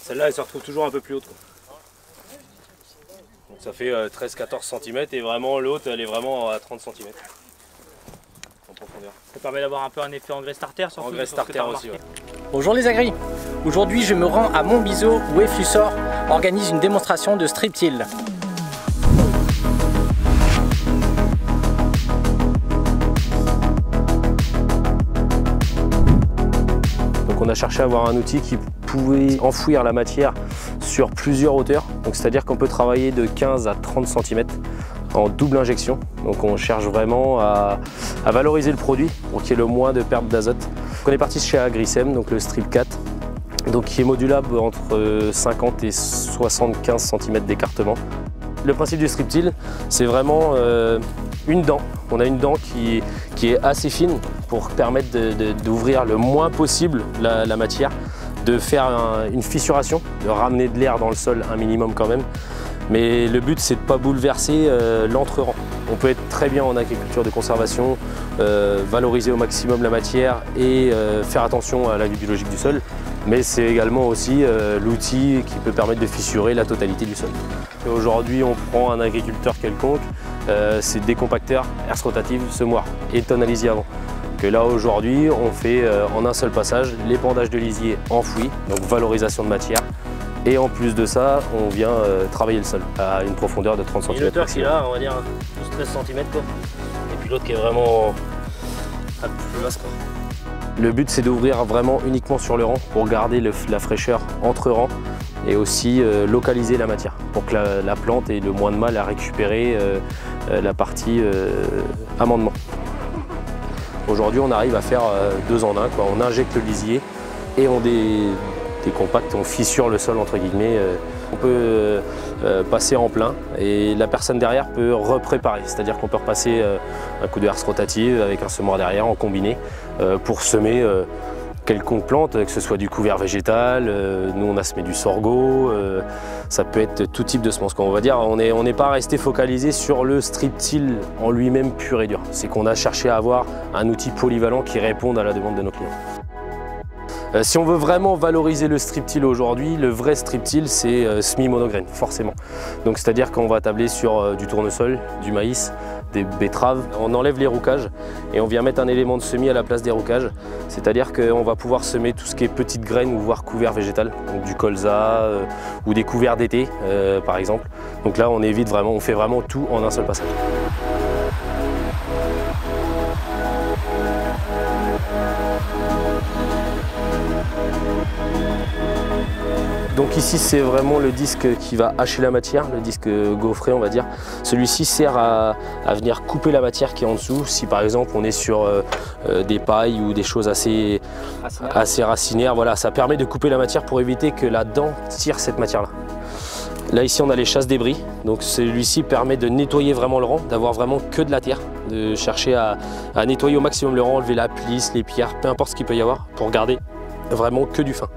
Celle-là, elle se retrouve toujours un peu plus haute, quoi. Donc ça fait 13-14 cm et vraiment l'autre, elle est vraiment à 30 cm en profondeur. Ça permet d'avoir un peu un effet engrais starter, surtout. Engrais starter aussi, ouais. Bonjour les agris. Aujourd'hui je me rends à Montbiseau où Effusor organise une démonstration de strip till. Donc on a cherché à avoir un outil qui pouvait enfouir la matière sur plusieurs hauteurs. Donc c'est-à-dire qu'on peut travailler de 15 à 30 cm en double injection. Donc on cherche vraiment à valoriser le produit pour qu'il y ait le moins de perte d'azote. On est parti chez Agrisem, donc le Strip 4, donc qui est modulable entre 50 et 75 cm d'écartement. Le principe du strip till, c'est vraiment une dent. On a une dent qui est assez fine pour permettre d'ouvrir le moins possible la matière, de faire une fissuration, de ramener de l'air dans le sol un minimum quand même. Mais le but, c'est de ne pas bouleverser l'entre-rang. On peut être très bien en agriculture de conservation, valoriser au maximum la matière et faire attention à la vie biologique du sol. Mais c'est également aussi l'outil qui peut permettre de fissurer la totalité du sol. Aujourd'hui, on prend un agriculteur quelconque, c'est des compacteurs, herse rotative, semoir et tonalisier avant. Que là aujourd'hui, on fait en un seul passage l'épandage de lisier enfoui, donc valorisation de matière. Et en plus de ça, on vient travailler le sol à une profondeur de 30 cm. Et l'auteur qui est là, on va dire 12-13 cm quoi. Et puis l'autre qui est vraiment un peu plus vaste quoi. Le but c'est d'ouvrir vraiment uniquement sur le rang pour garder la fraîcheur entre rangs et aussi localiser la matière pour que la plante ait le moins de mal à récupérer la partie amendement. Aujourd'hui on arrive à faire 2 en 1, quoi. On injecte le lisier et on décompacte, on fissure le sol entre guillemets. On peut passer en plein et la personne derrière peut repréparer, c'est-à-dire qu'on peut repasser un coup de herse rotative avec un semoir derrière en combiné pour semer quelconque plante, que ce soit du couvert végétal, nous on a semé du sorgho, ça peut être tout type de semences. On va dire, on n'est pas resté focalisé sur le strip till en lui-même pur et dur, c'est qu'on a cherché à avoir un outil polyvalent qui réponde à la demande de nos clients. Si on veut vraiment valoriser le strip till aujourd'hui, le vrai strip till c'est semi-monograine, forcément. Donc c'est-à-dire qu'on va tabler sur du tournesol, du maïs, des betteraves. On enlève les roucages et on vient mettre un élément de semis à la place des roucages. C'est-à-dire qu'on va pouvoir semer tout ce qui est petites graines ou voire couvert végétal, donc du colza ou des couverts d'été par exemple. Donc là on évite vraiment, on fait vraiment tout en un seul passage. Donc ici c'est vraiment le disque qui va hacher la matière, le disque gaufré on va dire. Celui-ci sert à venir couper la matière qui est en dessous. Si par exemple on est sur des pailles ou des choses assez racinaires, voilà, ça permet de couper la matière pour éviter que la dent tire cette matière-là. Là ici on a les chasses débris, donc celui-ci permet de nettoyer vraiment le rang, d'avoir vraiment que de la terre, de chercher à nettoyer au maximum le rang, enlever la plisse, les pierres, peu importe ce qu'il peut y avoir, pour garder vraiment que du fin.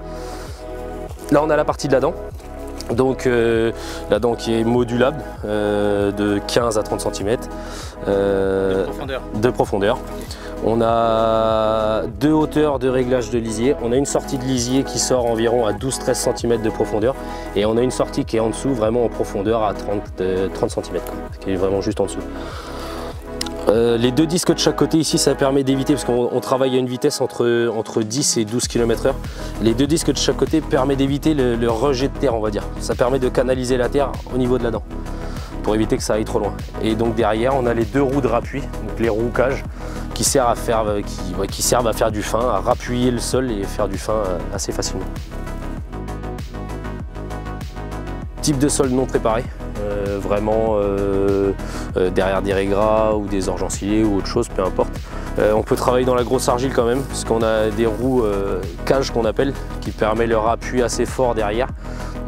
Là on a la partie de la dent, donc la dent qui est modulable de 15 à 30 cm de profondeur. On a 2 hauteurs de réglage de lisier, on a une sortie de lisier qui sort environ à 12-13 cm de profondeur et on a une sortie qui est en dessous vraiment en profondeur à 30 cm, qui est vraiment juste en dessous. Les 2 disques de chaque côté ici, ça permet d'éviter, parce qu'on travaille à une vitesse entre 10 et 12 km/h. Les 2 disques de chaque côté permettent d'éviter le rejet de terre, on va dire. Ça permet de canaliser la terre au niveau de la dent, pour éviter que ça aille trop loin. Et donc derrière, on a les 2 roues de rappui, donc les roucages, qui servent à faire du fin, à rappuyer le sol et faire du fin assez facilement. Type de sol non préparé. Vraiment derrière des régras ou des orgencillés ou autre chose, peu importe. On peut travailler dans la grosse argile quand même, parce qu'on a des roues cages qu'on appelle, qui permet leur appui assez fort derrière.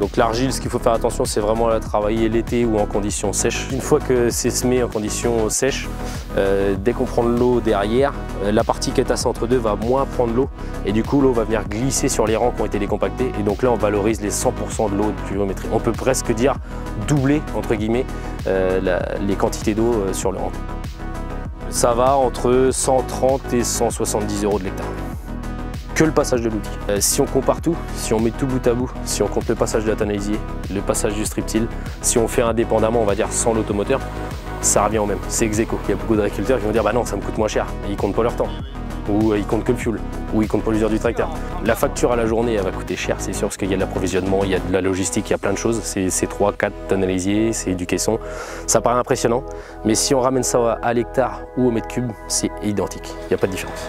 Donc l'argile, ce qu'il faut faire attention, c'est vraiment à la travailler l'été ou en conditions sèches. Une fois que c'est semé en conditions sèches, dès qu'on prend de l'eau derrière, la partie qui est tassée entre deux va moins prendre l'eau et du coup l'eau va venir glisser sur les rangs qui ont été décompactés et donc là on valorise les 100% de l'eau de pluviométrie. On peut presque dire doubler entre guillemets les quantités d'eau sur le rang. Ça va entre 130 et 170 € de l'hectare. que le passage de l'outil. Si on compare tout, si on met tout bout à bout, si on compte le passage de la tanalisier, le passage du strip till, si on fait indépendamment, on va dire sans l'automoteur, ça revient au même, c'est ex aequo. Il y a beaucoup d'agriculteurs qui vont dire bah non, ça me coûte moins cher, et ils comptent pas leur temps, ou ils comptent que le fuel, ou ils comptent pas l'usure du tracteur. La facture à la journée, elle va coûter cher, c'est sûr, parce qu'il y a de l'approvisionnement, il y a de la logistique, il y a plein de choses, c'est 3-4 tanalisiers, c'est du caisson, ça paraît impressionnant, mais si on ramène ça à l'hectare ou au mètre cube, c'est identique, il n'y a pas de différence.